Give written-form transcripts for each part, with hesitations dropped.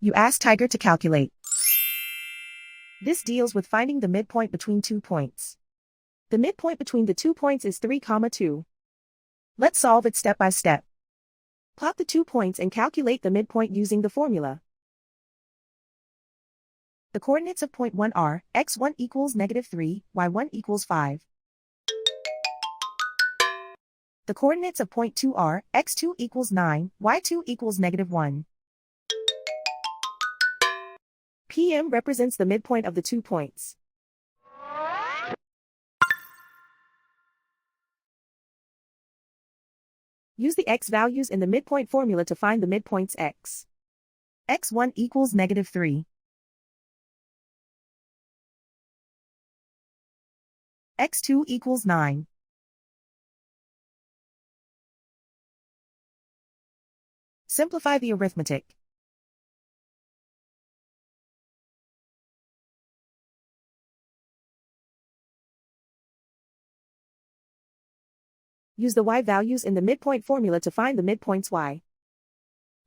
You ask Tiger to calculate. This deals with finding the midpoint between 2 points. The midpoint between the 2 points is 3, 2. Let's solve it step by step. Plot the 2 points and calculate the midpoint using the formula. The coordinates of point 1 are x1 equals -3, y1 equals 5. The coordinates of point 2 are x2 equals 9, y2 equals -1. PM represents the midpoint of the 2 points. Use the x values in the midpoint formula to find the midpoints x. x1 equals -3. x2 equals 9. Simplify the arithmetic. Use the y values in the midpoint formula to find the midpoints y.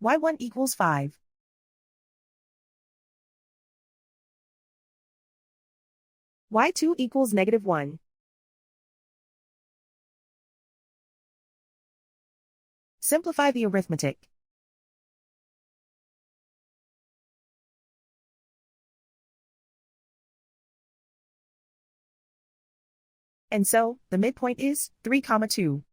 y1 equals 5. y2 equals -1. Simplify the arithmetic. And so, the midpoint is 3, 2.